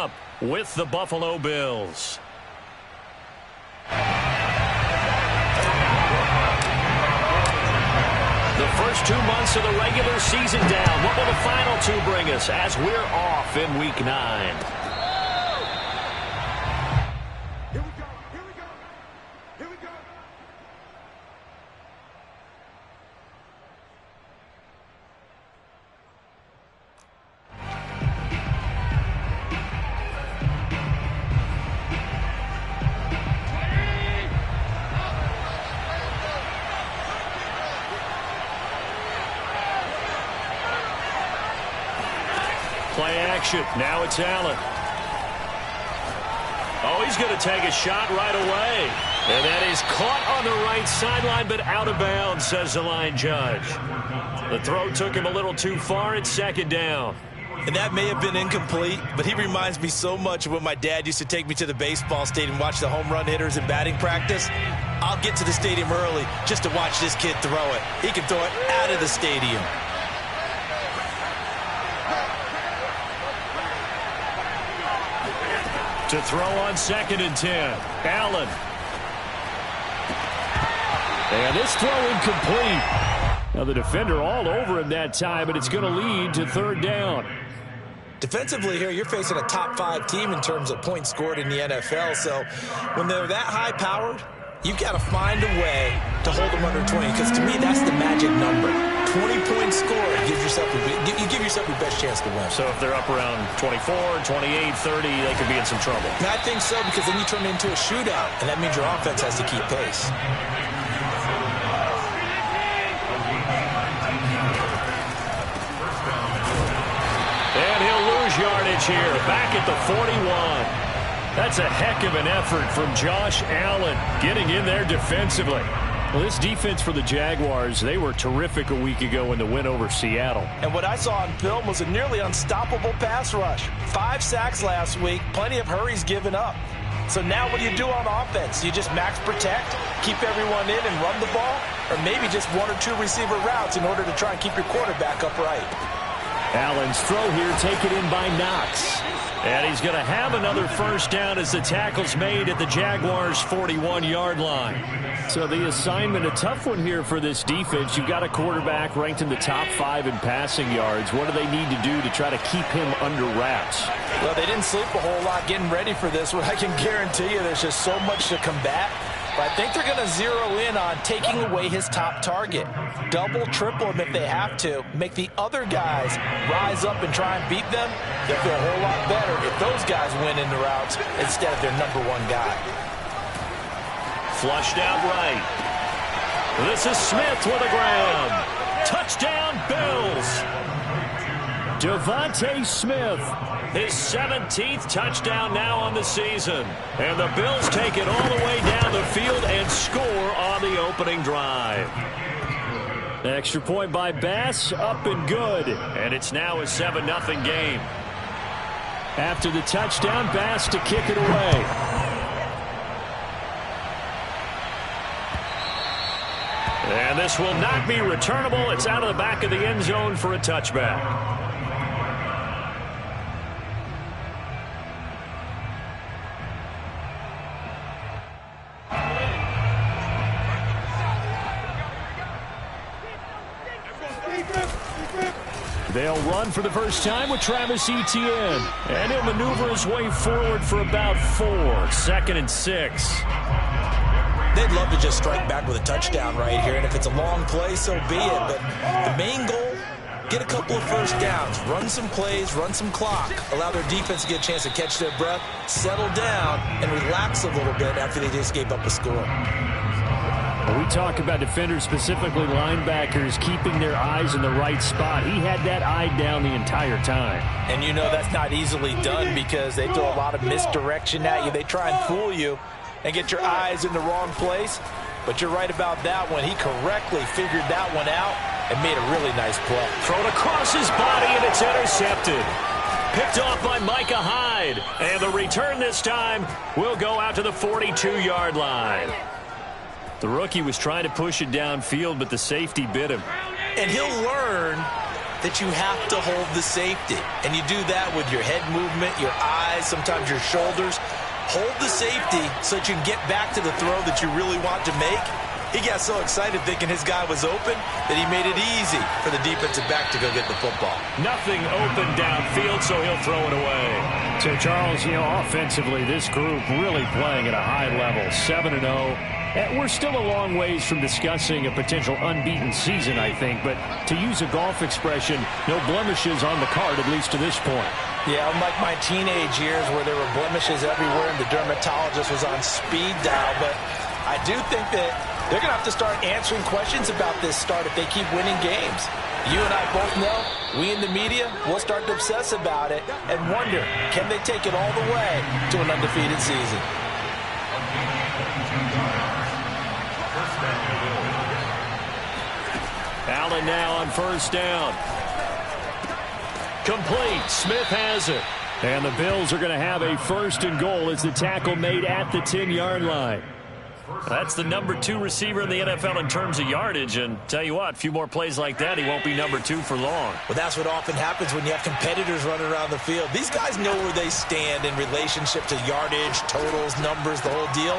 up with the Buffalo Bills. The first 2 months of the regular season down. What will the final 2 bring us as we're off in Week 9? Play action. Now it's Allen. Oh, he's going to take a shot right away. And that is caught on the right sideline, but out of bounds, says the line judge. The throw took him a little too far. It's 2nd down. And that may have been incomplete, but he reminds me so much of when my dad used to take me to the baseball stadium and watch the home run hitters in batting practice. I'll get to the stadium early just to watch this kid throw it. He can throw it out of the stadium. To throw on 2nd and 10. Allen. And this throw incomplete. Now the defender all over him that time, but it's going to lead to 3rd down. Defensively here, you're facing a top 5 team in terms of points scored in the NFL. So when they're that high-powered, you've got to find a way to hold them under 20. Because to me, that's the magic number. 20 points scored, you give yourself your best chance to win. So if they're up around 24, 28, 30, they could be in some trouble. And I think so, because then you turn it into a shootout, and that means your offense has to keep pace. And he'll lose yardage here, back at the 41. That's a heck of an effort from Josh Allen, getting in there defensively. Well, this defense for the Jaguars, they were terrific a week ago in the win over Seattle. And what I saw on film was a nearly unstoppable pass rush. 5 sacks last week, plenty of hurries given up. So now what do you do on offense? You just max protect, keep everyone in and run the ball, or maybe just 1 or 2 receiver routes in order to try and keep your quarterback upright. Allen's throw here taken in by Knox. And he's going to have another 1st down as the tackle's made at the Jaguars' 41-yard line. So the assignment, a tough one here for this defense. You've got a quarterback ranked in the top 5 in passing yards. What do they need to do to try to keep him under wraps? Well, they didn't sleep a whole lot getting ready for this one. I can guarantee you there's just so much to combat. But I think they're going to zero in on taking away his top target. Double, triple him if they have to. Make the other guys rise up and try and beat them. They'll feel a whole lot better if those guys win in the routes instead of their number 1 guy. Flushed out right. This is Smith with a grab. Touchdown, Bills. Devontae Smith, his 17th touchdown now on the season. And the Bills take it all the way down the field and score on the opening drive. Extra point by Bass, up and good. And it's now a 7-0 game. After the touchdown, Bass to kick it away. And this will not be returnable. It's out of the back of the end zone for a touchback. They'll run for the first time with Travis Etienne. And he'll maneuver his way forward for about 4. 2nd and 6. They'd love to just strike back with a touchdown right here. And if it's a long play, so be it. But the main goal, get a couple of 1st downs. Run some plays, run some clock. Allow their defense to get a chance to catch their breath, settle down, and relax a little bit after they just gave up a score. We talk about defenders, specifically linebackers, keeping their eyes in the right spot. He had that eye down the entire time. And you know that's not easily done because they throw a lot of misdirection at you. They try and fool you and get your eyes in the wrong place. But you're right about that one. He correctly figured that one out and made a really nice play. Thrown across his body, and it's intercepted. Picked off by Micah Hyde. And the return this time will go out to the 42-yard line. The rookie was trying to push it downfield, but the safety bit him. And he'll learn that you have to hold the safety. And you do that with your head movement, your eyes, sometimes your shoulders. Hold the safety so that you can get back to the throw that you really want to make. He got so excited thinking his guy was open that he made it easy for the defensive back to go get the football. Nothing open downfield, so he'll throw it away. So, Charles, offensively, this group really playing at a high level, 7-0. We're still a long ways from discussing a potential unbeaten season, I think. But to use a golf expression, no blemishes on the card, at least to this point. Yeah, unlike my teenage years where there were blemishes everywhere and the dermatologist was on speed dial. But I do think that they're going to have to start answering questions about this start if they keep winning games. You and I both know, we in the media, will start to obsess about it and wonder, can they take it all the way to an undefeated season? Allen now on first down. Complete. Smith has it. And the Bills are going to have a first and goal as the tackle made at the 10-yard line. That's the number 2 receiver in the NFL in terms of yardage. And tell you what, a few more plays like that, he won't be number 2 for long. Well, that's what often happens when you have competitors running around the field. These guys know where they stand in relationship to yardage, totals, numbers, the whole deal.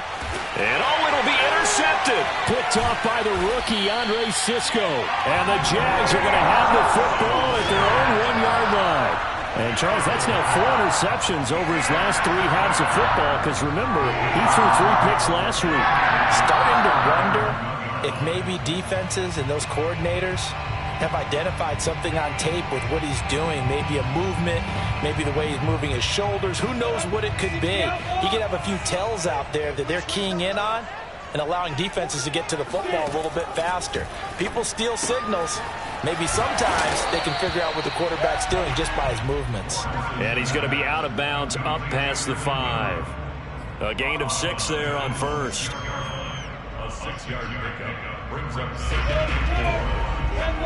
And it'll be intercepted. Picked off by the rookie, Andre Sisco. And the Jags are going to have the football at their own 1-yard line. And, Charles, that's now 4 interceptions over his last 3 halves of football because, remember, he threw 3 picks last week. Starting to wonder if maybe defenses and those coordinators have identified something on tape with what he's doing. Maybe a movement, maybe the way he's moving his shoulders. Who knows what it could be? He could have a few tells out there that they're keying in on and allowing defenses to get to the football a little bit faster. People steal signals. Maybe sometimes they can figure out what the quarterback's doing just by his movements. And he's going to be out of bounds up past the 5. A gain of 6 there on first. A 6-yard pickup brings up 2nd and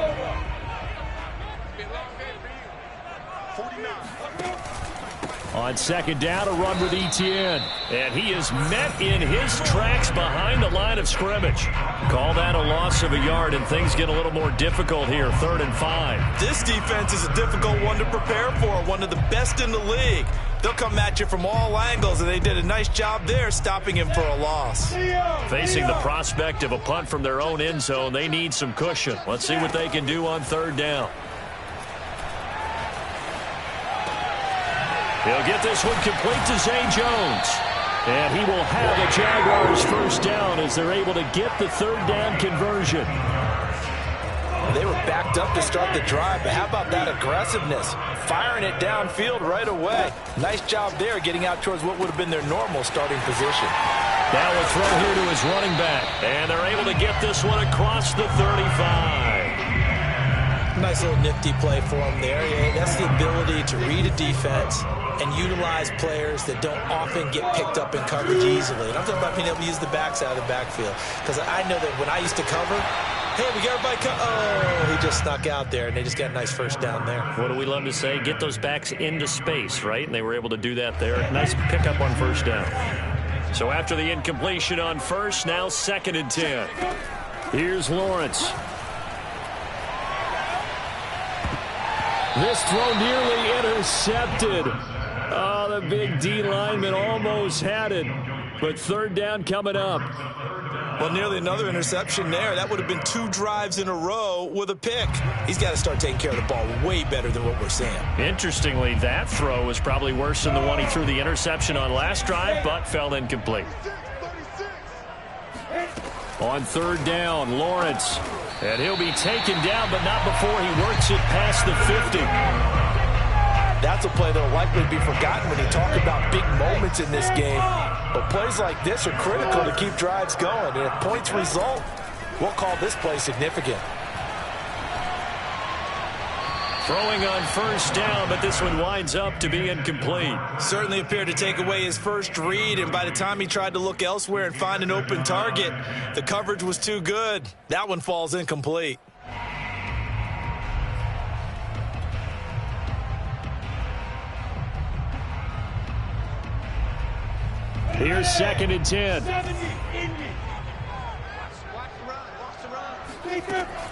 4. 49. On second down, a run with Etienne. And he is met in his tracks behind the line of scrimmage. Call that a loss of a yard, and things get a little more difficult here, 3rd and 5. This defense is a difficult one to prepare for, one of the best in the league. They'll come at you from all angles, and they did a nice job there stopping him for a loss. Facing the prospect of a punt from their own end zone, they need some cushion. Let's see what they can do on 3rd down. He'll get this one complete to Zay Jones. And he will have a Jaguars first down as they're able to get the 3rd down conversion. They were backed up to start the drive, but how about that aggressiveness? Firing it downfield right away. Nice job there getting out towards what would have been their normal starting position. Now a throw here to his running back. And they're able to get this one across the 35. Nice little nifty play for him there. Yeah, that's the ability to read a defense and utilize players that don't often get picked up in coverage easily. And I'm talking about being able to use the backs out of the backfield. Because I know that when I used to cover, hey, we got everybody oh, he just snuck out there, and they just got a nice first down there. What do we love to say? Get those backs into space, right? And they were able to do that there. Nice pickup on first down. So after the incompletion on first, now 2nd and 10. Here's Lawrence. This throw nearly intercepted. Oh, the big D lineman almost had it. But 3rd down coming up. Well, nearly another interception there. That would have been 2 drives in a row with a pick. He's got to start taking care of the ball way better than what we're seeing. Interestingly, that throw was probably worse than the one he threw the interception on last drive, but fell incomplete. On 3rd down, Lawrence. And he'll be taken down, but not before he works it past the 50. That's a play that will likely be forgotten when you talk about big moments in this game. But plays like this are critical to keep drives going. And if points result, we'll call this play significant. Throwing on first down, but this one winds up to be incomplete. Certainly appeared to take away his first read, and by the time he tried to look elsewhere and find an open target, the coverage was too good. That one falls incomplete. Here's 2nd and 10.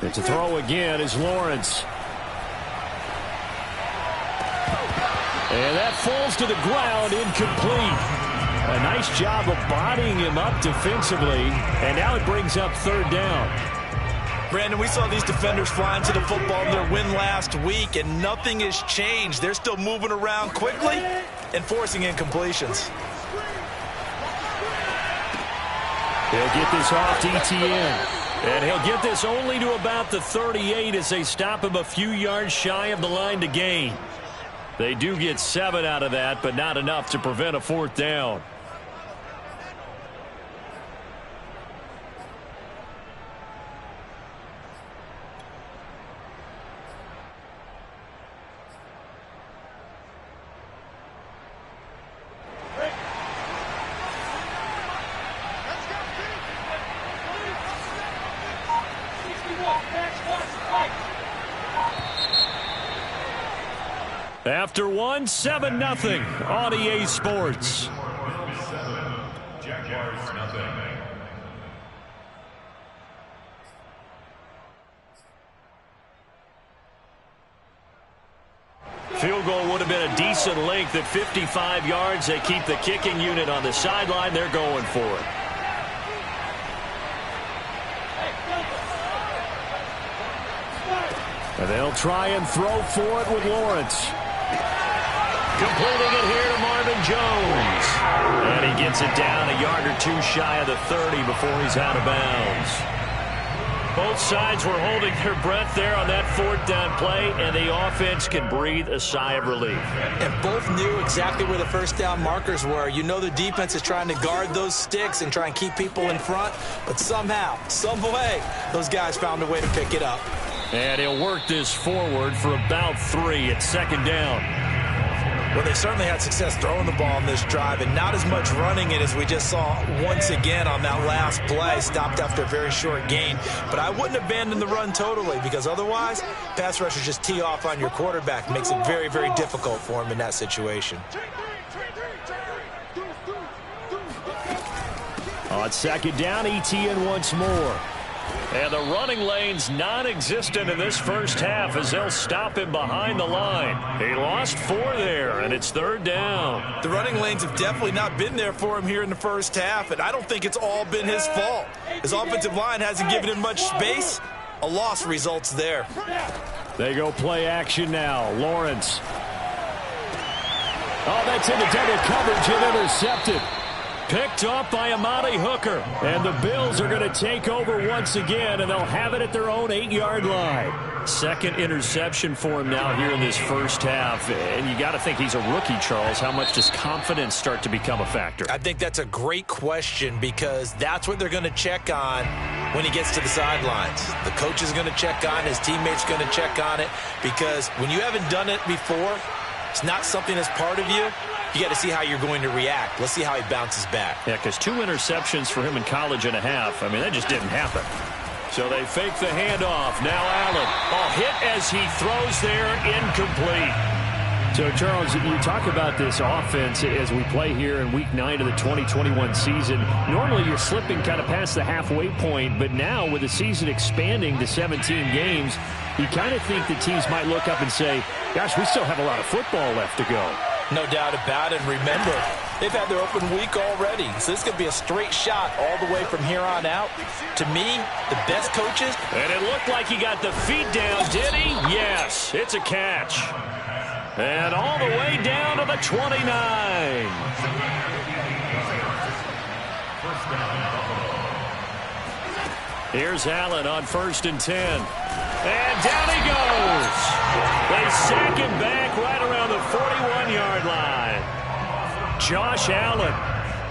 It's a throw again as Lawrence. And that falls to the ground, incomplete. A nice job of bodying him up defensively, and now it brings up third down. Brandon, we saw these defenders flying to the football in their win last week, and nothing has changed. They're still moving around quickly and forcing incompletions. He'll get this off to Etienne. And he'll get this only to about the 38 as they stop him a few yards shy of the line to gain. They do get 7 out of that, but not enough to prevent a fourth down. After one, 7-0 on EA Sports. Jaguars nothing. Field goal would have been a decent length at 55 yards. They keep the kicking unit on the sideline. They're going for it. And they'll try and throw for it with Lawrence. Completing it here to Marvin Jones. And he gets it down a yard or two shy of the 30 before he's out of bounds. Both sides were holding their breath there on that fourth down play, and the offense can breathe a sigh of relief. And both knew exactly where the first down markers were. You know the defense is trying to guard those sticks and try and keep people in front, but somehow, some way, those guys found a way to pick it up. And he'll work this forward for about 3 at second down. Well, they certainly had success throwing the ball on this drive, and not as much running it as we just saw once again on that last play. Stopped after a very short gain. But I wouldn't abandon the run totally, because otherwise, pass rushers just tee off on your quarterback. Makes it very, very difficult for him in that situation. On second down, Etienne once more. And the running lane's non-existent in this first half as they'll stop him behind the line. He lost 4 there, and it's third down. The running lanes have definitely not been there for him here in the first half, and I don't think it's all been his fault. His offensive line hasn't given him much space. A loss results there. They go play action now. Lawrence. Oh, that's into double coverage and intercepted. Picked up by Amani Hooker. And the Bills are going to take over once again, and they'll have it at their own 8-yard line. Second interception for him now here in this first half. And you got to think he's a rookie, Charles. How much does confidence start to become a factor? I think that's a great question, because that's what they're going to check on when he gets to the sidelines. The coach is going to check on it. His teammates are going to check on it, because when you haven't done it before, it's not something that's part of you. You got to see how you're going to react. Let's see how he bounces back. Yeah, because 2 interceptions for him in college and a half. I mean, that just didn't happen. So they fake the handoff. Now Allen. Oh, hit as he throws there, incomplete. So, Charles, you talk about this offense as we play here in Week 9 of the 2021 season. Normally, you're slipping kind of past the halfway point, but now with the season expanding to 17 games, you kind of think the teams might look up and say, gosh, we still have a lot of football left to go. No doubt about it. Remember, they've had their open week already, so this could be a straight shot all the way from here on out. To me, the best coaches. And it looked like he got the feet down, did he? Yes, it's a catch. And all the way down to the 29. Here's Allen on 1st and 10. And down he goes. They sack him back right around the 41-yard line. Josh Allen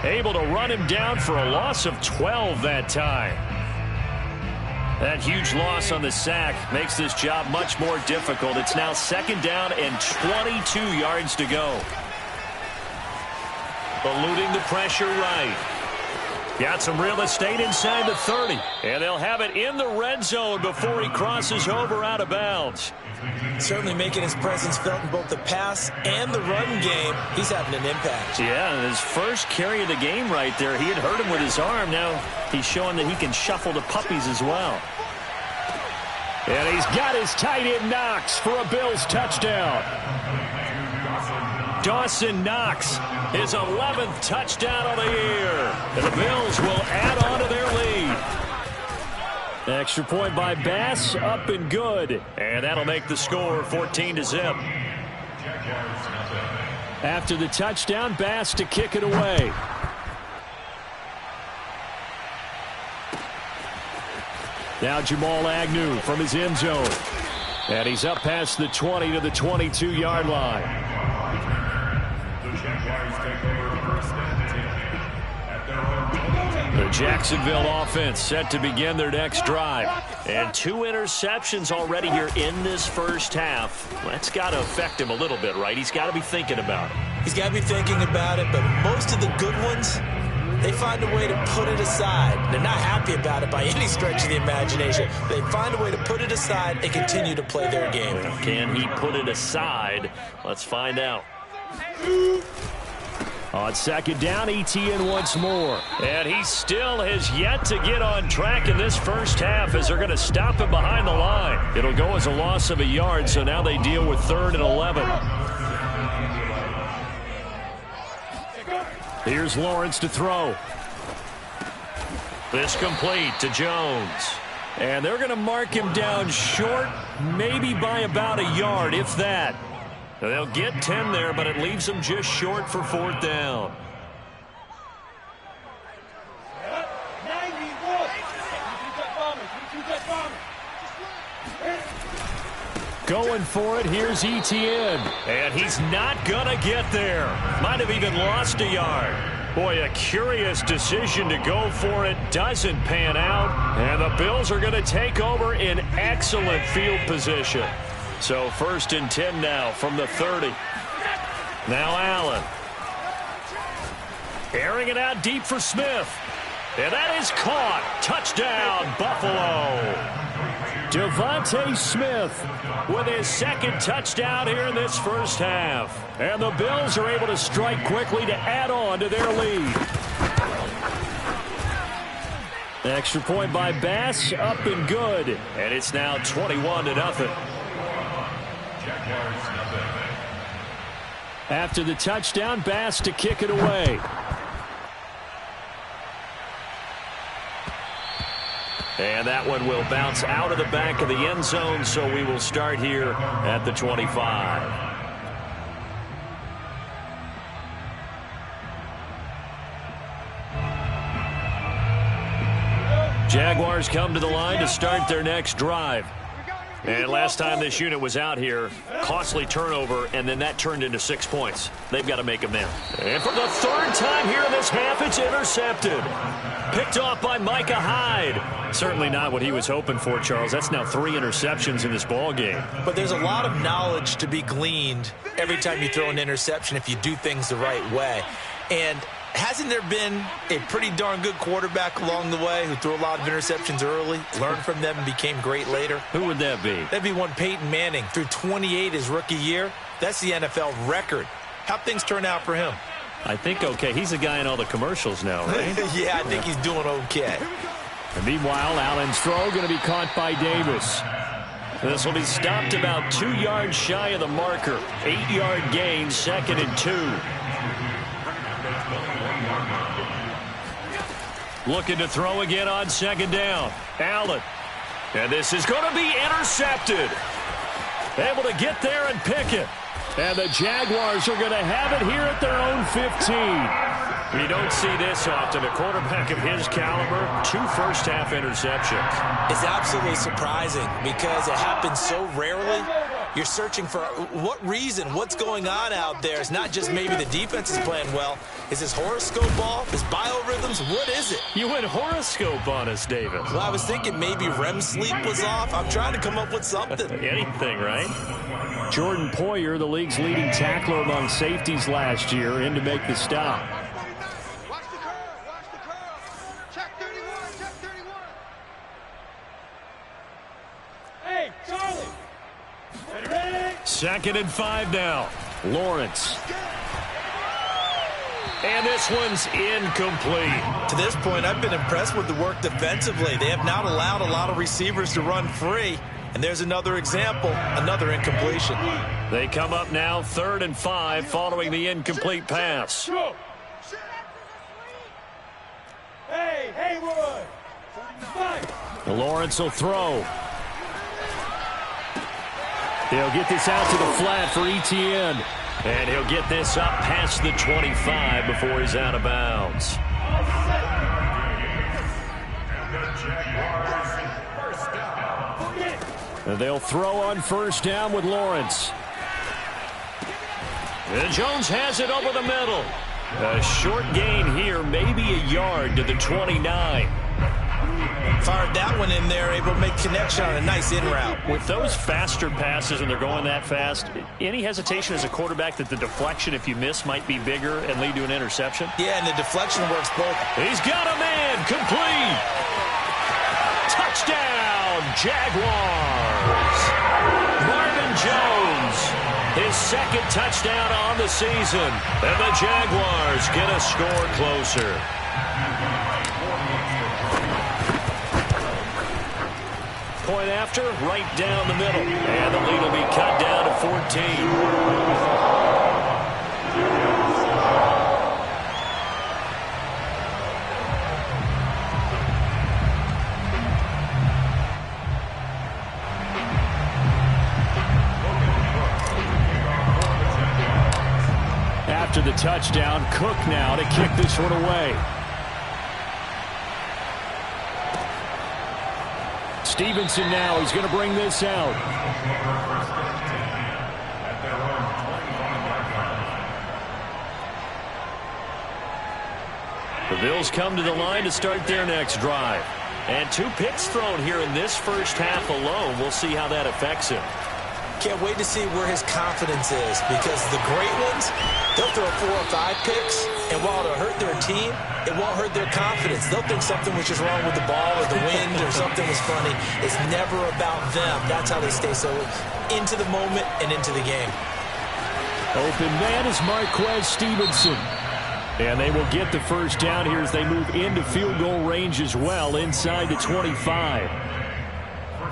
able to run him down for a loss of 12 that time. That huge loss on the sack makes this job much more difficult. It's now 2nd down and 22 yards to go. Eluding the pressure right. Got some real estate inside the 30. And they'll have it in the red zone before he crosses over out of bounds. Certainly making his presence felt in both the pass and the run game. He's having an impact. Yeah, his first carry of the game right there. He had hurt him with his arm. Now he's showing that he can shuffle the puppies as well. And he's got his tight end Knox for a Bills touchdown. Dawson Knox, his 11th touchdown of the year. And the Bills will add on to their lead. Extra point by Bass, up and good. And that'll make the score 14-0. After the touchdown, Bass to kick it away. Now Jamal Agnew from his end zone. And he's up past the 20 to the 22-yard line. The Jaguars take over first and 10 at their own 20. The Jacksonville offense set to begin their next drive. And 2 interceptions already here in this first half. That's got to affect him a little bit, right? He's got to be thinking about it. He's got to be thinking about it, but most of the good ones, they find a way to put it aside. They're not happy about it by any stretch of the imagination. They find a way to put it aside and continue to play their game. Can he put it aside? Let's find out. On second down, Etienne once more. And he still has yet to get on track in this first half as they're going to stop him behind the line. It'll go as a loss of a yard, so now they deal with 3rd and 11. Here's Lawrence to throw. This complete to Jones. And they're going to mark him down short, maybe by about a yard, if that. They'll get 10 there, but it leaves them just short for 4th down. Going for it, here's Etienne. And he's not going to get there. Might have even lost a yard. Boy, a curious decision to go for it. Doesn't pan out. And the Bills are going to take over in excellent field position. So 1st and 10 now from the 30. Now Allen. Airing it out deep for Smith. And that is caught. Touchdown, Buffalo. Devontae Smith with his 2nd touchdown here in this first half. And the Bills are able to strike quickly to add on to their lead. Extra point by Bass, up and good. And it's now 21-0. After the touchdown, Bass to kick it away. And that one will bounce out of the back of the end zone, so we will start here at the 25. Jaguars come to the line to start their next drive. And last time this unit was out here, costly turnover, and then that turned into 6 points. They've got to make them now. And for the 3rd time here in this half, it's intercepted. Picked off by Micah Hyde. Certainly not what he was hoping for, Charles. That's now 3 interceptions in this ball game. But there's a lot of knowledge to be gleaned every time you throw an interception if you do things the right way. And hasn't there been a pretty darn good quarterback along the way who threw a lot of interceptions early, learned from them, and became great later? Who would that be? That'd be one Peyton Manning. Threw 28 his rookie year. That's the NFL record. How'd things turn out for him? I think okay. He's a guy in all the commercials now, right? Yeah, I think he's doing okay. And meanwhile, Allen's throw going to be caught by Davis. This will be stopped about 2 yards shy of the marker. 8-yard gain, 2nd and 2. Looking to throw again on 2nd down. Allen. And this is going to be intercepted. Able to get there and pick it. And the Jaguars are going to have it here at their own 15. You don't see this often. A quarterback of his caliber, 2 first-half interceptions. It's absolutely surprising because it happens so rarely. You're searching for what reason, what's going on out there. It's not just maybe the defense is playing well. Is this horoscope off? Is biorhythms? What is it? You went horoscope on us, David. Well, I was thinking maybe REM sleep was off. I'm trying to come up with something. Anything, right? Jordan Poyer, the league's leading tackler among safeties last year, in to make the stop. Watch the curve. Watch the curve. Check 31. Check 31. Hey, Charlie. Ready? 2nd and 5 now. Lawrence. And this one's incomplete. To this point, I've been impressed with the work defensively. They have not allowed a lot of receivers to run free. And there's another example, another incompletion. They come up now 3rd and 5 following the incomplete pass. Hey, Haywood! Lawrence will throw. He'll get this out to the flat for Etienne. And he'll get this up past the 25 before he's out of bounds. And they'll throw on 1st down with Lawrence. And Jones has it over the middle. A short gain here, maybe a yard to the 29. Fired that one in there, able to make connection on a nice in route. With those faster passes and they're going that fast, any hesitation as a quarterback that the deflection, if you miss, might be bigger and lead to an interception? Yeah, and the deflection works both. He's got a man, complete. Touchdown, Jaguars. Marvin Jones, his 2nd touchdown on the season. And the Jaguars get a score closer. Point after, right down the middle. And the lead will be cut down to 14. After the touchdown, Cook now to kick this one away. Stevenson now, he's going to bring this out. The Bills come to the line to start their next drive. And 2 picks thrown here in this first half alone. We'll see how that affects him. Can't wait to see where his confidence is, because the great ones, they'll throw 4 or 5 picks, and while it'll hurt their team, it won't hurt their confidence. They'll think something was just wrong with the ball or the wind or something was funny. It's never about them. That's how they stay so into the moment and into the game. Open man is Marquez Stevenson. And they will get the 1st down here as they move into field goal range as well, inside the 25.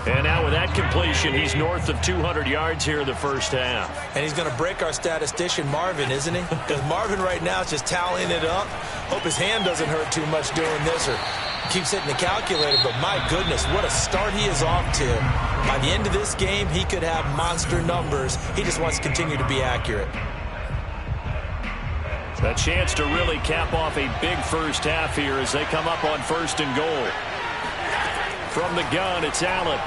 And now with that completion, he's north of 200 yards here in the first half. And he's going to break our statistician, Marvin, isn't he? Because Marvin right now is just tallying it up. Hope his hand doesn't hurt too much doing this or keeps hitting the calculator. But my goodness, what a start he is off to. By the end of this game, he could have monster numbers. He just wants to continue to be accurate. A chance to really cap off a big first half here as they come up on 1st and goal. From the gun, it's Allen.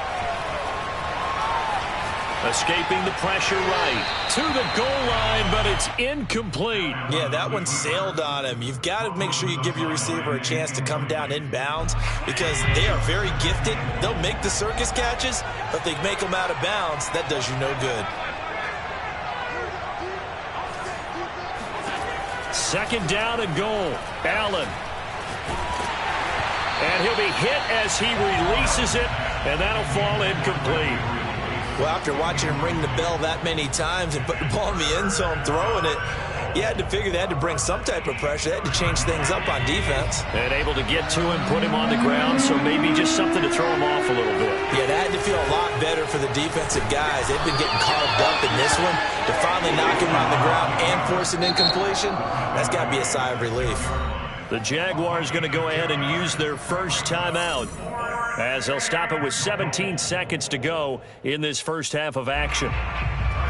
Escaping the pressure right to the goal line, but it's incomplete. Yeah, that one sailed on him. You've got to make sure you give your receiver a chance to come down inbounds because they are very gifted. They'll make the circus catches, but if they make them out of bounds, that does you no good. 2nd down and goal. Allen. And he'll be hit as he releases it, and that'll fall incomplete. Well, after watching him ring the bell that many times and put the ball in the end zone throwing it, you had to figure they had to bring some type of pressure. They had to change things up on defense. And able to get to him, put him on the ground, so maybe just something to throw him off a little bit. Yeah, that had to feel a lot better for the defensive guys. They've been getting carved up in this one. To finally knock him on the ground and force an incompletion, that's got to be a sigh of relief. The Jaguars going to go ahead and use their first timeout as they'll stop it with 17 seconds to go in this first half of action.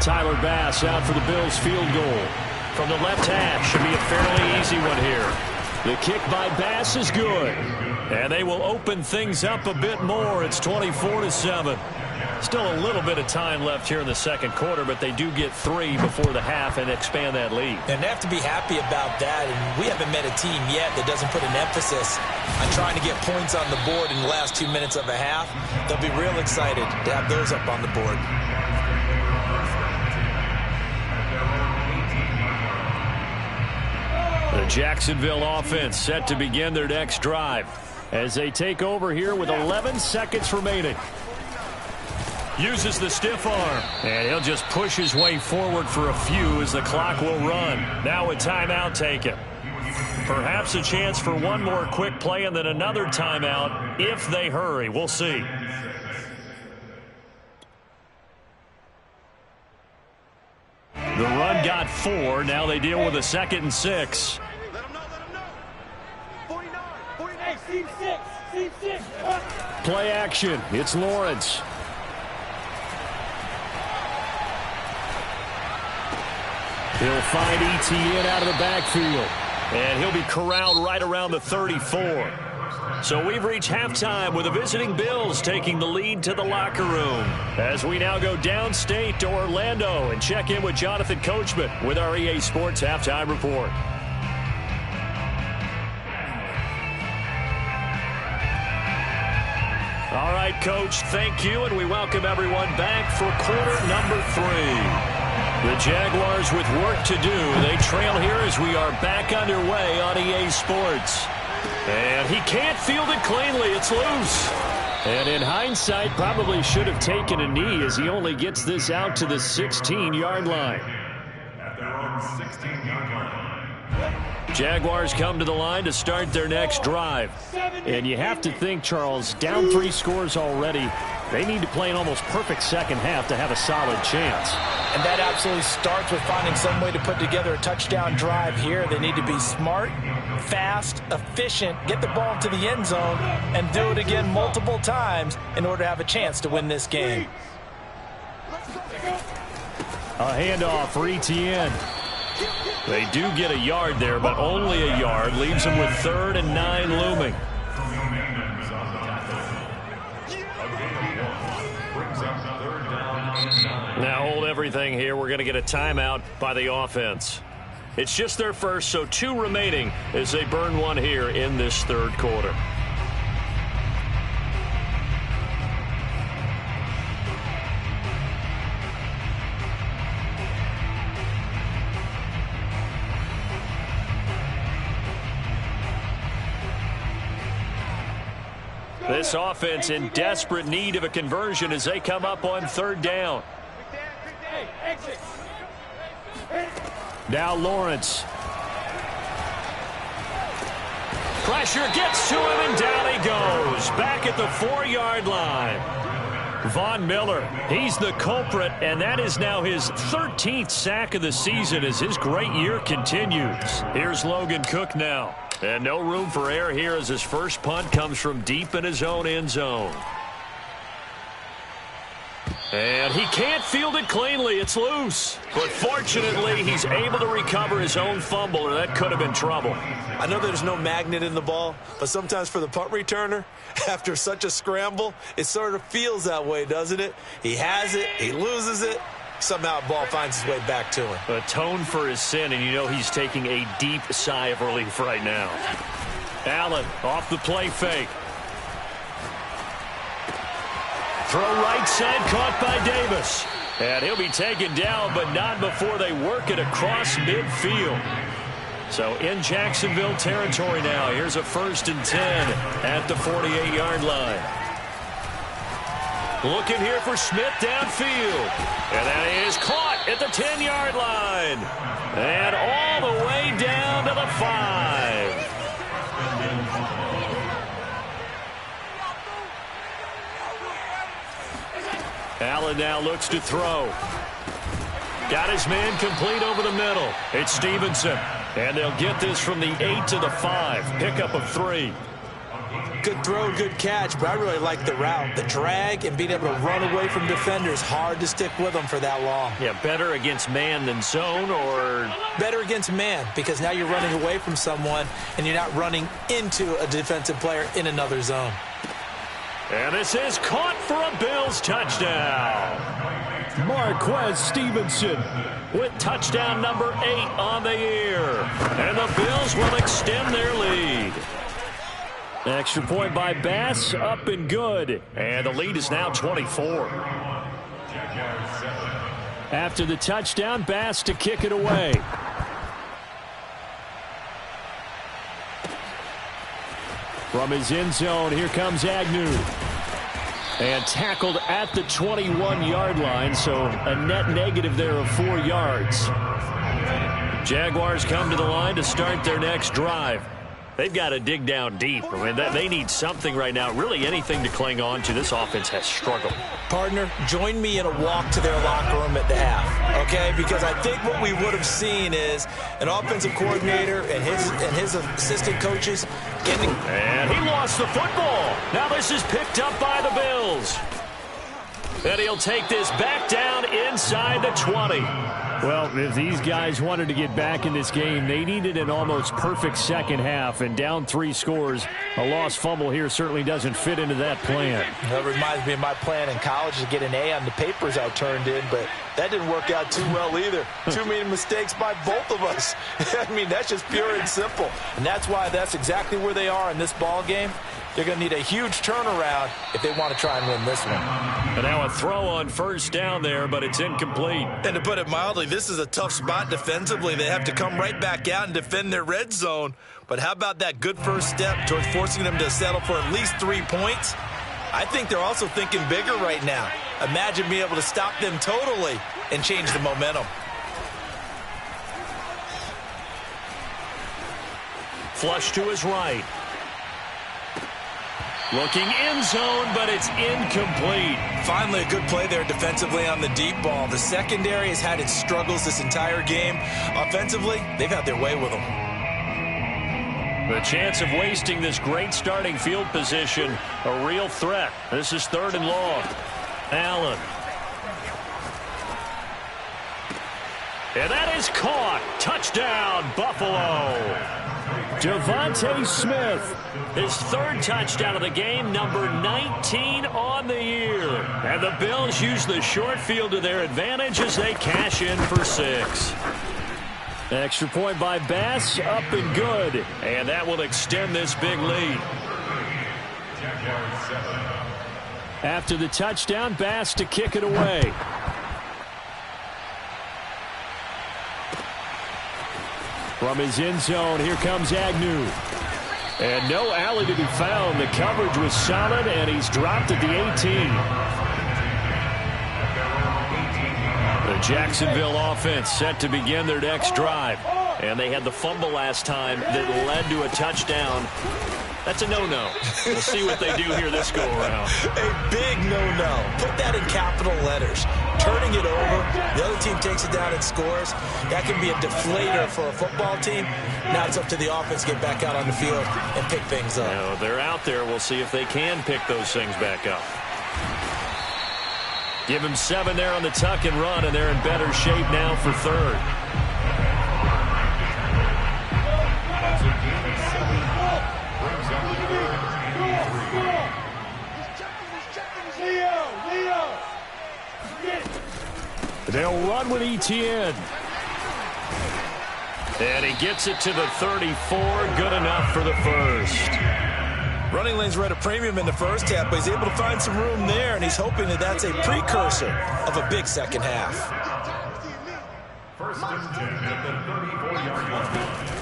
Tyler Bass out for the Bills field goal. From the left hash, should be a fairly easy one here. The kick by Bass is good. And they will open things up a bit more. It's 24-7. Still a little bit of time left here in the second quarter, but they do get 3 before the half and expand that lead. And they have to be happy about that. And we haven't met a team yet that doesn't put an emphasis on trying to get points on the board in the last 2 minutes of a half. They'll be real excited to have those up on the board. The Jacksonville offense set to begin their next drive as they take over here with 11 seconds remaining. Uses the stiff arm, and he'll just push his way forward for a few as the clock will run. Now a timeout taken. Perhaps a chance for one more quick play and then another timeout if they hurry. We'll see. The run got 4. Now they deal with a 2nd and 6. Let him know, let him know. 49, 49. Hey, seam 6, seam 6. Play action. It's Lawrence. He'll find Etienne out of the backfield. And he'll be corralled right around the 34. So we've reached halftime with the visiting Bills taking the lead to the locker room. As we now go downstate to Orlando and check in with Jonathan Coachman with our EA Sports Halftime Report. All right, Coach, thank you, and we welcome everyone back for quarter number 3. The Jaguars with work to do. They trail here as we are back underway on EA Sports. And he can't field it cleanly. It's loose. And in hindsight, probably should have taken a knee as he only gets this out to the 16-yard line. At their own 16-yard line. Jaguars come to the line to start their next drive. And you have to think, Charles, down 3 scores already. They need to play an almost perfect second half to have a solid chance. And that absolutely starts with finding some way to put together a touchdown drive here. They need to be smart, fast, efficient, get the ball into the end zone, and do it again multiple times in order to have a chance to win this game. A handoff for Etienne. They do get a yard there, but only a yard. Leaves them with 3rd and 9 looming. Now hold everything here. We're going to get a timeout by the offense. It's just their first, so 2 remaining as they burn 1 here in this 3rd quarter. This offense in desperate need of a conversion as they come up on 3rd down. Now Lawrence. Pressure gets to him, and down he goes. Back at the 4-yard line. Von Miller, he's the culprit, and that is now his 13th sack of the season as his great year continues. Here's Logan Cook now. And no room for error here as his first punt comes from deep in his own end zone. And he can't field it cleanly. It's loose. But fortunately, he's able to recover his own fumble, or that could have been trouble. I know there's no magnet in the ball, but sometimes for the punt returner, after such a scramble, it sort of feels that way, doesn't it? He has it, he loses it. Somehow the ball finds its way back to him. Atone for his sin, and you know he's taking a deep sigh of relief right now. Allen off the play fake. Throw right side caught by Davis. And he'll be taken down, but not before they work it across midfield. So in Jacksonville territory now. Here's a 1st and 10 at the 48-yard line. Looking here for Smith downfield. And that is caught at the 10-yard line. And all the way down to the 5. Allen now looks to throw. Got his man complete over the middle. It's Stevenson. And they'll get this from the 8 to the 5. Pickup of 3. Good throw, good catch, but I really like the route. The drag and being able to run away from defenders. Hard to stick with them for that long. Yeah, better against man than zone, or? Better against man, because now you're running away from someone and you're not running into a defensive player in another zone. And this is caught for a Bills touchdown. Marquez Stevenson with touchdown number 8 on the year. And the Bills will extend their lead. Extra point by Bass, up and good. And the lead is now 24. After the touchdown, Bass to kick it away. From his end zone, here comes Agnew. And tackled at the 21-yard line, so a net negative there of 4 yards. Jaguars come to the line to start their next drive. They've got to dig down deep. I mean, they need something right now, really anything to cling on to. This offense has struggled. Partner, join me in a walk to their locker room at the half, okay? Because I think what we would have seen is an offensive coordinator and his assistant coaches getting... And he lost the football. Now this is picked up by the Bills. And he'll take this back down inside the 20. Well, if these guys wanted to get back in this game, they needed an almost perfect second half, and down 3 scores. A lost fumble here certainly doesn't fit into that plan. That reminds me of my plan in college to get an A on the papers I turned in, but that didn't work out too well either. Too many mistakes by both of us. I mean, that's just pure and simple. And that's why that's exactly where they are in this ball game. They're going to need a huge turnaround if they want to try and win this one. And now a throw on first down there, but it's incomplete. And to put it mildly, this is a tough spot defensively. They have to come right back out and defend their red zone. But how about that good first step towards forcing them to settle for at least 3 points? I think they're also thinking bigger right now. Imagine being able to stop them totally and change the momentum. Flush to his right. Looking end zone, but it's incomplete. Finally, a good play there defensively on the deep ball. The secondary has had its struggles this entire game. Offensively, they've had their way with them. The chance of wasting this great starting field position, a real threat. This is 3rd and long. Allen. And that is caught. Touchdown, Buffalo. Devontae Smith. His 3rd touchdown of the game, number 19 on the year. And the Bills use the short field to their advantage as they cash in for 6. Extra point by Bass, up and good. And that will extend this big lead. After the touchdown, Bass to kick it away. From his end zone, here comes Agnew. And no alley to be found. The coverage was solid, and he's dropped at the 18. The Jacksonville offense set to begin their next drive. And they had the fumble last time that led to a touchdown. That's a no-no. We'll see what they do here this go-around. A big no-no. Put that in capital letters. Turning it over, the other team takes it down and scores. That can be a deflator for a football team. Now it's up to the offense to get back out on the field and pick things up. You know, they're out there. We'll see if they can pick those things back up. Give him 7 there on the tuck and run, and they're in better shape now for 3rd. They'll run with Etienne. And he gets it to the 34. Good enough for the 1st. Running lanes were at a premium in the first half, but he's able to find some room there, and he's hoping that that's a precursor of a big second half.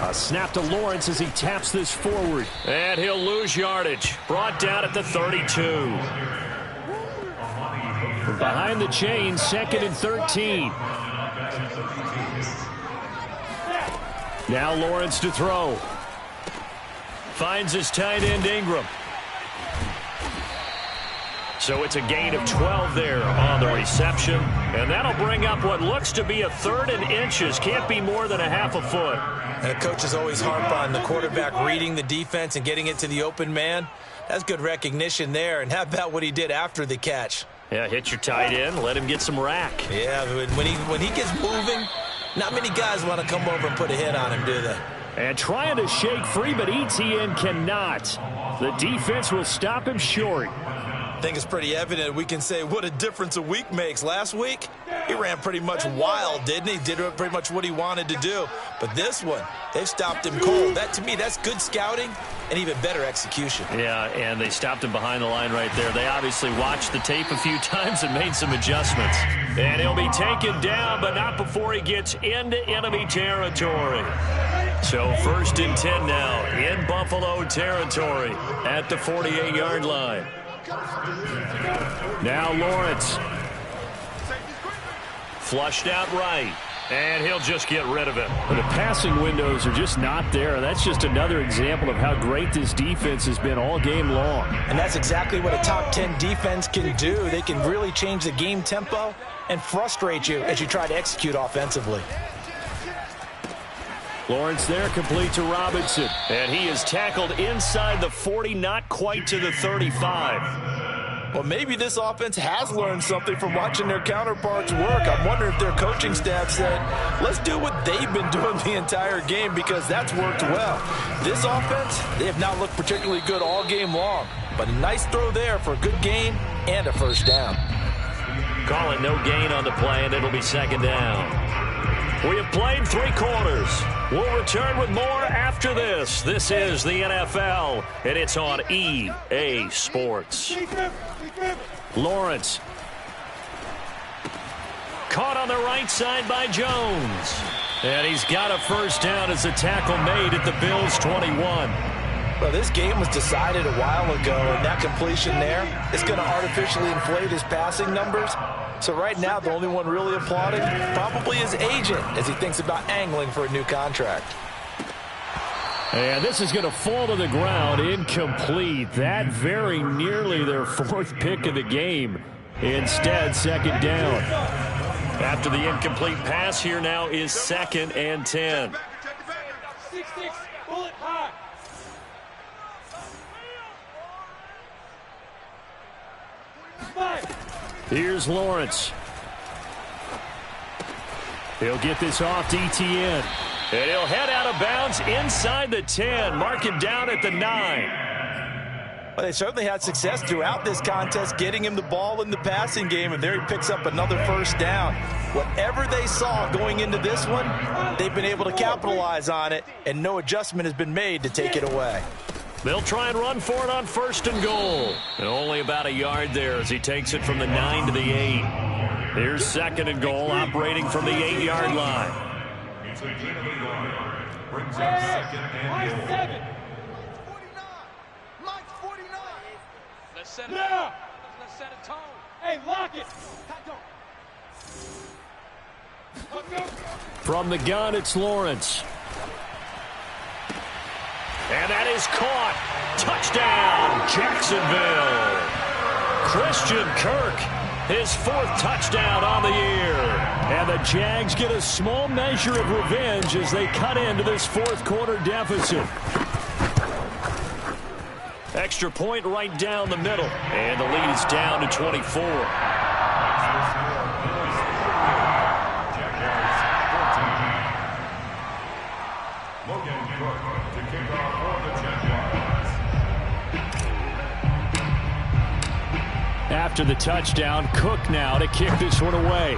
A snap to Lawrence as he taps this forward. And he'll lose yardage. Brought down at the 32. Behind the chain, 2nd and 13. Now Lawrence to throw. Finds his tight end Ingram. So it's a gain of 12 there on the reception. And that'll bring up what looks to be a 3rd and inches. Can't be more than a half a foot. And the coaches always harp on the quarterback reading the defense and getting it to the open man. That's good recognition there. And how about what he did after the catch? Yeah, hit your tight end, let him get some rack. Yeah, when he gets moving, not many guys want to come over and put a hit on him, do they? And trying to shake free, but Etienne cannot. The defense will stop him short. I think it's pretty evident we can say what a difference a week makes. Last week, he ran pretty much wild, didn't he? Did pretty much what he wanted to do. But this one, they've stopped him cold. That, to me, that's good scouting and even better execution. Yeah, and they stopped him behind the line right there. They obviously watched the tape a few times and made some adjustments. And he'll be taken down, but not before he gets into enemy territory. So 1st and 10 now in Buffalo territory at the 48-yard line. Now Lawrence. Flushed out right. And he'll just get rid of it. The passing windows are just not there. That's just another example of how great this defense has been all game long. And that's exactly what a top 10 defense can do. They can really change the game tempo and frustrate you as you try to execute offensively. Lawrence there, complete to Robinson. And he is tackled inside the 40, not quite to the 35. Well, maybe this offense has learned something from watching their counterparts work. I'm wondering if their coaching staff said, let's do what they've been doing the entire game, because that's worked well. This offense, they have not looked particularly good all game long. But a nice throw there for a good gain and a first down. Call it no gain on the play, and it'll be second down. We have played 3 quarters. We'll return with more after this. This is the NFL, and it's on EA Sports. Lawrence. Caught on the right side by Jones. And he's got a first down as a tackle made at the Bills' 21. Well, this game was decided a while ago, and that completion there is going to artificially inflate his passing numbers. So right now, the only one really applauding probably his agent as he thinks about angling for a new contract. And this is going to fall to the ground, incomplete. That very nearly their 4th pick of the game. Instead, second down. After the incomplete pass, here now is 2nd and 10. 6-6, bullet high. Here's Lawrence. He'll get this off to ETN. And he'll head out of bounds inside the 10. Mark him down at the 9. Well, they certainly had success throughout this contest getting him the ball in the passing game, and there he picks up another first down. Whatever they saw going into this one, they've been able to capitalize on it, and no adjustment has been made to take it away. They'll try and run for it on 1st and goal. And only about a yard there as he takes it from the 9 to the 8. Here's 2nd and goal, operating from the 8-yard line. It's a gain of a yard. Brings up 2nd and goal. 49. Mike's 49. Let's set it. Let's set a tone. Hey, lock it. From the gun, it's Lawrence. And that is caught. Touchdown, Jacksonville. Christian Kirk, his 4th touchdown on the year. And the Jags get a small measure of revenge as they cut into this 4th quarter deficit. Extra point right down the middle. And the lead is down to 24. After the touchdown, Cook now to kick this one away.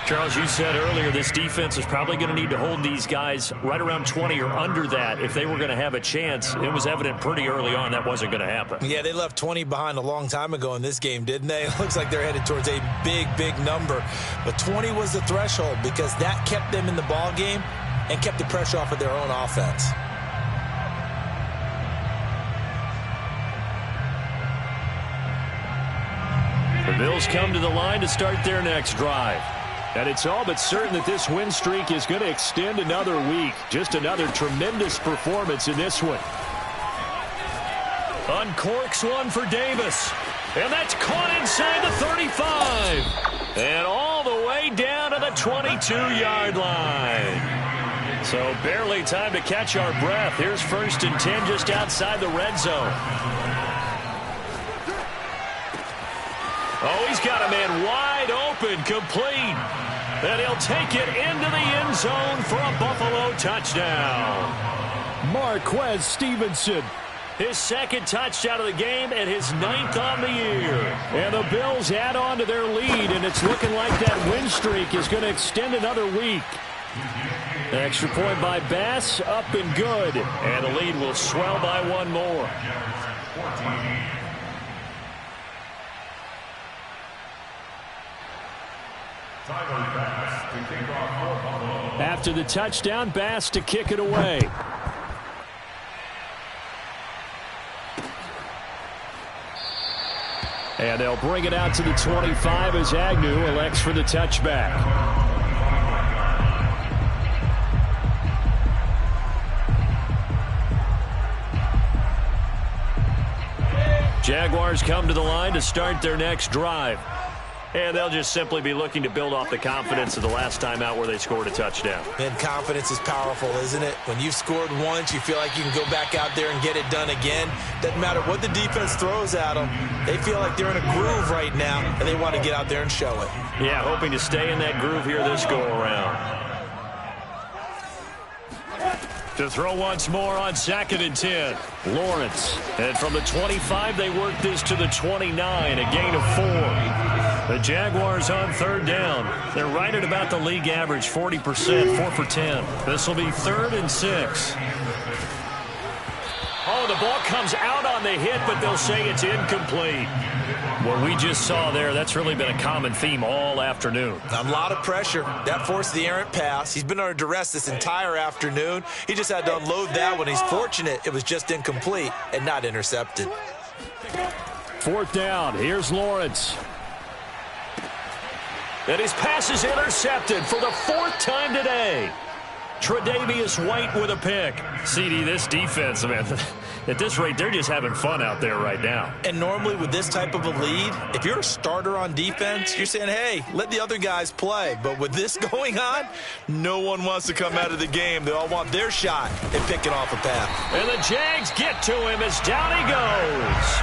Charles, you said earlier this defense is probably going to need to hold these guys right around 20 or under that if they were going to have a chance. It was evident pretty early on that wasn't going to happen. Yeah, they left 20 behind a long time ago in this game, didn't they? It looks like they're headed towards a big, big number. But 20 was the threshold because that kept them in the ball game and kept the pressure off of their own offense. The Bills come to the line to start their next drive. And it's all but certain that this win streak is going to extend another week. Just another tremendous performance in this one. Uncorks one for Davis. And that's caught inside the 35. And all the way down to the 22-yard line. So barely time to catch our breath. Here's 1st and 10 just outside the red zone. Oh, he's got a man wide open, complete. And he'll take it into the end zone for a Buffalo touchdown. Marquez Stevenson. His 2nd touchdown of the game and his 9th on the year. And the Bills add on to their lead, and it's looking like that win streak is going to extend another week. Extra point by Bass, up and good. And the lead will swell by one more. After the touchdown, Bass to kick it away. And they'll bring it out to the 25 as Agnew elects for the touchback. Jaguars come to the line to start their next drive. And they'll just simply be looking to build off the confidence of the last time out where they scored a touchdown. And confidence is powerful, isn't it? When you've scored once, you feel like you can go back out there and get it done again. Doesn't matter what the defense throws at them. They feel like they're in a groove right now, and they want to get out there and show it. Yeah, hoping to stay in that groove here this go-around. To throw once more on 2nd and 10. Lawrence. And from the 25, they work this to the 29, a gain of 4. The Jaguars on 3rd down. They're right at about the league average, 40%, 4 for 10. This will be 3rd and 6. Oh, the ball comes out on the hit, but they'll say it's incomplete. What we just saw there, that's really been a common theme all afternoon. A lot of pressure. That forced the errant pass. He's been under duress this entire afternoon. He just had to unload that one. He's fortunate it was just incomplete and not intercepted. 4th down. Here's Lawrence. And his pass is intercepted for the 4th time today. Tre'Davious White with a pick. CD, this defense, man, at this rate, they're just having fun out there right now. And normally with this type of a lead, if you're a starter on defense, you're saying, hey, let the other guys play. But with this going on, no one wants to come out of the game. They all want their shot at picking off a pass. And the Jags get to him as down he goes.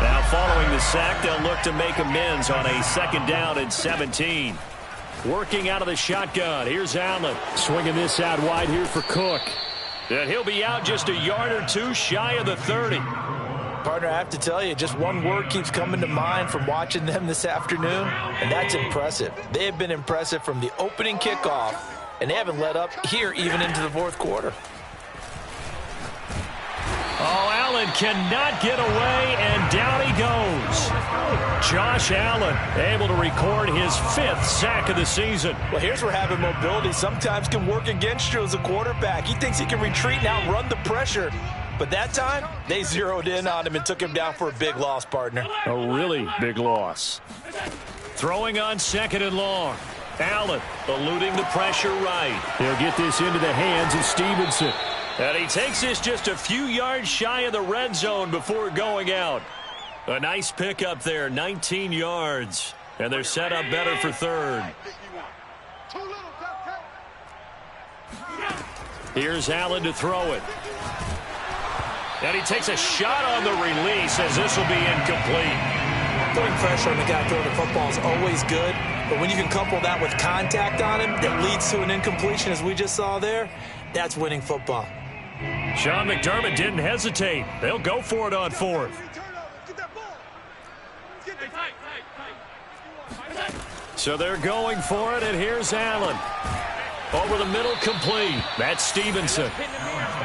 Now following the sack, they'll look to make amends on a 2nd down and 17. Working out of the shotgun. Here's Allen. Swinging this out wide here for Cook. And he'll be out just a yard or two shy of the 30. Partner, I have to tell you, just one word keeps coming to mind from watching them this afternoon, and that's impressive. They have been impressive from the opening kickoff, and they haven't let up here even into the 4th quarter. Oh, Allen cannot get away, and down he goes. Josh Allen able to record his 5th sack of the season. Well, here's where having mobility sometimes can work against you as a quarterback. He thinks he can retreat and outrun the pressure. But that time, they zeroed in on him and took him down for a big loss, partner. A really big loss. Throwing on 2nd and long. Allen eluding the pressure right. He'll get this into the hands of Stevenson. And he takes this just a few yards shy of the red zone before going out. A nice pickup there, 19 yards. And they're set up better for 3rd. Here's Allen to throw it. And he takes a shot on the release as this will be incomplete. Putting pressure on the guy throwing the football is always good, but when you can couple that with contact on him that leads to an incompletion as we just saw there, that's winning football. Sean McDermott didn't hesitate. They'll go for it on 4th. So they're going for it, and here's Allen. Over the middle, complete. That's Stevenson.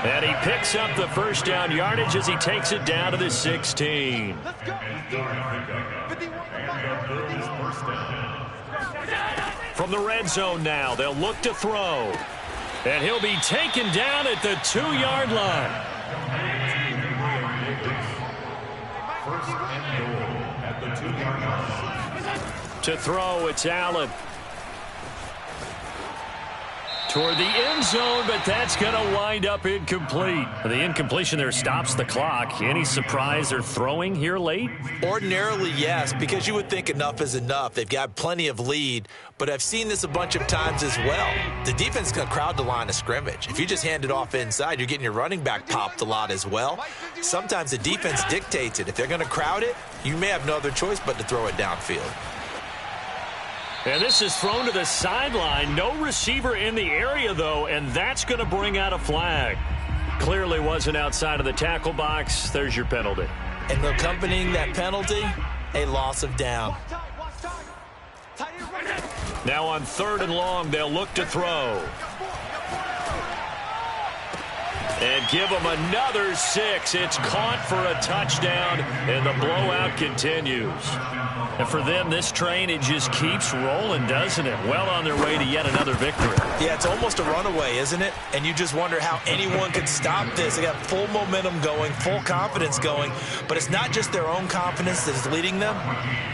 And he picks up the 1st down yardage as he takes it down to the 16. From the red zone now, they'll look to throw. And he'll be taken down at the 2-yard line. 1st and goal at the 2-yard line. To throw, it's Allen. Toward the end zone, but that's going to wind up incomplete. The incompletion there stops the clock. Any surprise they're throwing here late? Ordinarily, yes, because you would think enough is enough. They've got plenty of lead, but I've seen this a bunch of times as well. The defense can crowd the line of scrimmage. If you just hand it off inside, you're getting your running back popped a lot as well. Sometimes the defense dictates it. If they're going to crowd it, you may have no other choice but to throw it downfield. And this is thrown to the sideline. No receiver in the area, though, and that's going to bring out a flag. Clearly wasn't outside of the tackle box. There's your penalty. And accompanying that penalty, a loss of down. Now on 3rd and long, they'll look to throw. And give them another 6. It's caught for a touchdown, and the blowout continues. And for them, this train, it just keeps rolling, doesn't it? Well on their way to yet another victory. Yeah, it's almost a runaway, isn't it? And you just wonder how anyone could stop this. They got full momentum going, full confidence going. But it's not just their own confidence that is leading them.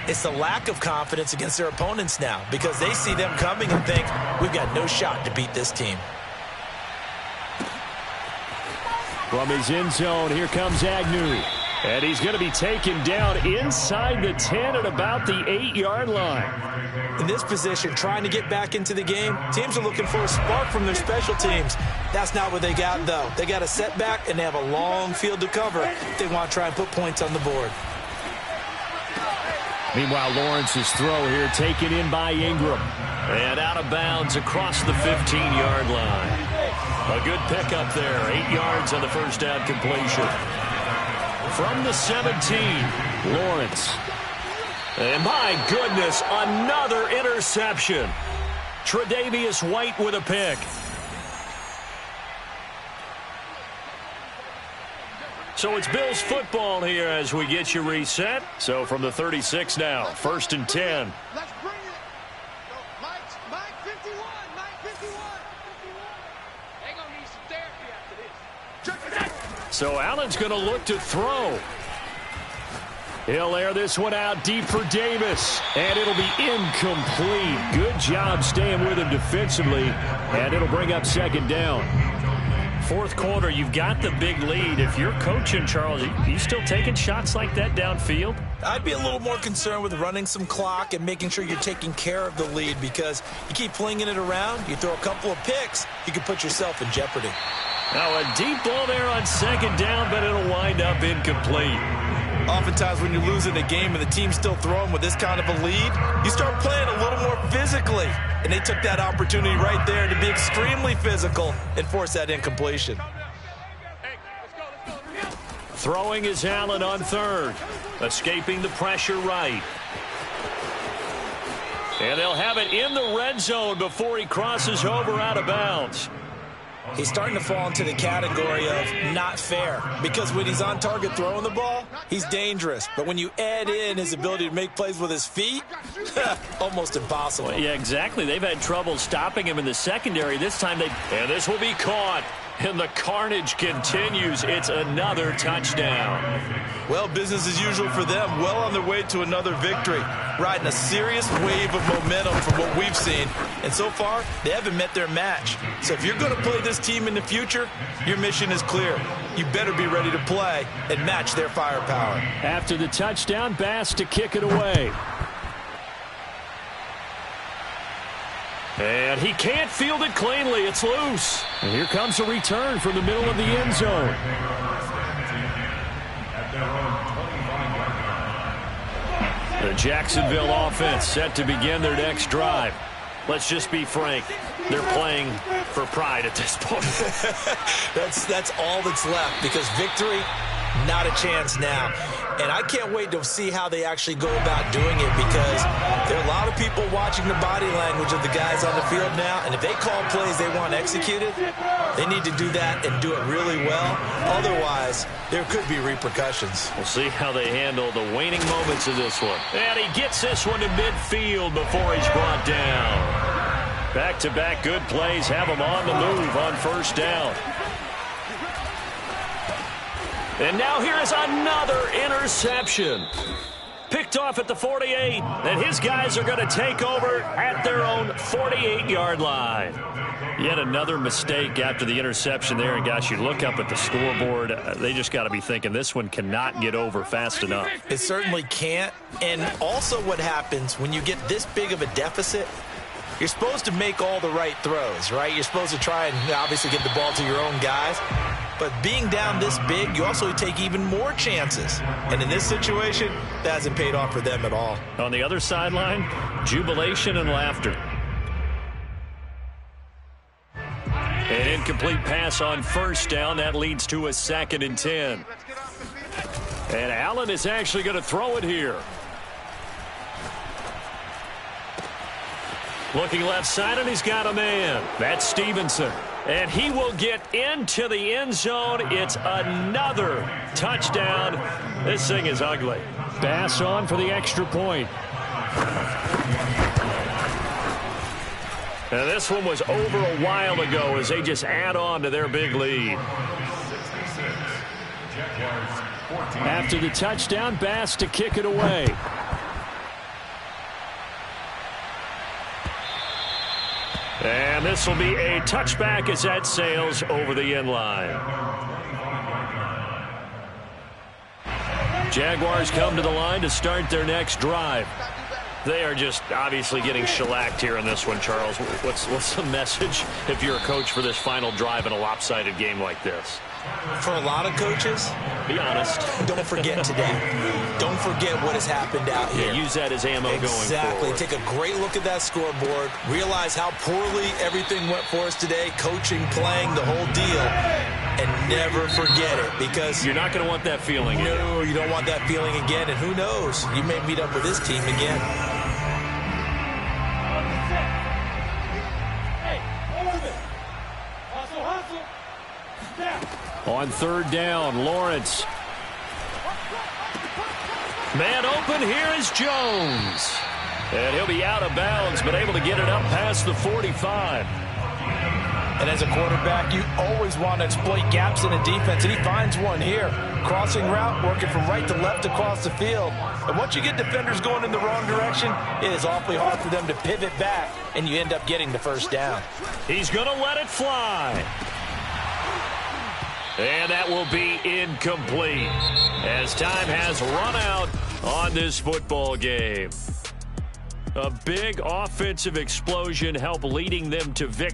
It's the lack of confidence against their opponents now, because they see them coming and think, we've got no shot to beat this team. From his end zone, here comes Agnew. And he's going to be taken down inside the 10 at about the 8-yard line. In this position, trying to get back into the game, teams are looking for a spark from their special teams. That's not what they got, though. They got a setback, and they have a long field to cover if they want to try and put points on the board. Meanwhile, Lawrence's throw here taken in by Ingram. And out of bounds across the 15-yard line. A good pickup there. 8 yards on the first down completion. From the 17, Lawrence. And my goodness, another interception. Tre'Davious White with a pick. So it's Bills football here as we get you reset. So from the 36 now, 1st and 10. Let's bring it. Mike 51. Mike 51. They're going to need some therapy after this. So Allen's going to look to throw. He'll air this one out deep for Davis. And it'll be incomplete. Good job staying with him defensively. And it'll bring up 2nd down. 4th quarter, you've got the big lead. If you're coaching, Charles, you still taking shots like that downfield? I'd be a little more concerned with running some clock and making sure you're taking care of the lead, because you keep flinging it around, you throw a couple of picks, you can put yourself in jeopardy. Now a deep ball there on 2nd down, but it'll wind up incomplete. Oftentimes when you're losing a game and the team's still throwing with this kind of a lead, you start playing a little more physically. And they took that opportunity right there to be extremely physical and force that incompletion. Throwing is Allen on 3rd. Escaping the pressure right. And they'll have it in the red zone before he crosses over out of bounds. He's starting to fall into the category of not fair, because when he's on target throwing the ball, he's dangerous. But when you add in his ability to make plays with his feet, almost impossible. Well, yeah, exactly. They've had trouble stopping him in the secondary. This time and this will be caught. And the carnage continues. It's another touchdown. Well, business as usual for them. Well on their way to another victory. Riding a serious wave of momentum from what we've seen. And so far, they haven't met their match. So if you're going to play this team in the future, your mission is clear. You better be ready to play and match their firepower. After the touchdown, Bass to kick it away. And he can't field it cleanly. It's loose. And here comes a return from the middle of the end zone. The Jacksonville offense set to begin their next drive. Let's just be frank. They're playing for pride at this point. That's all that's left, because victory, not a chance now. And I can't wait to see how they actually go about doing it, because there are a lot of people watching the body language of the guys on the field now. And if they call plays they want executed, they need to do that and do it really well. Otherwise, there could be repercussions. We'll see how they handle the waning moments of this one. And he gets this one to midfield before he's brought down. Back-to-back good plays have him on the move on 1st down. And now here is another interception. Picked off at the 48, and his guys are going to take over at their own 48-yard line. Yet another mistake after the interception there, and gosh, you look up at the scoreboard, they just got to be thinking this one cannot get over fast enough. It certainly can't. And also what happens when you get this big of a deficit, you're supposed to make all the right throws, right? You're supposed to try and obviously get the ball to your own guys. But being down this big, you also take even more chances. And in this situation, that hasn't paid off for them at all. On the other sideline, jubilation and laughter. An incomplete pass on 1st down. That leads to a 2nd and 10. And Allen is actually going to throw it here. Looking left side, and he's got a man. That's Stevenson. And he will get into the end zone. It's another touchdown. This thing is ugly. Bass on for the extra point. And this one was over a while ago as they just add on to their big lead. After the touchdown, Bass to kick it away. And this will be a touchback as that sails over the end line. Jaguars come to the line to start their next drive. They are just obviously getting shellacked here in this one, Charles. What's the message if you're a coach for this final drive in a lopsided game like this? For a lot of coaches, be honest. Don't forget today. Don't forget what has happened out here. Yeah, use that as ammo going forward. Exactly. Take a great look at that scoreboard. Realize how poorly everything went for us today. Coaching, playing, the whole deal. And never forget it, because you're not going to want that feeling again. No, you don't want that feeling again. And who knows? You may meet up with this team again. On third down, Lawrence. Man open, here is Jones. And he'll be out of bounds, but able to get it up past the 45. And as a quarterback, you always want to exploit gaps in a defense, and he finds one here. Crossing route, working from right to left across the field. And once you get defenders going in the wrong direction, it is awfully hard for them to pivot back, and you end up getting the first down. He's going to let it fly. And that will be incomplete as time has run out on this football game. A big offensive explosion helped leading them to victory.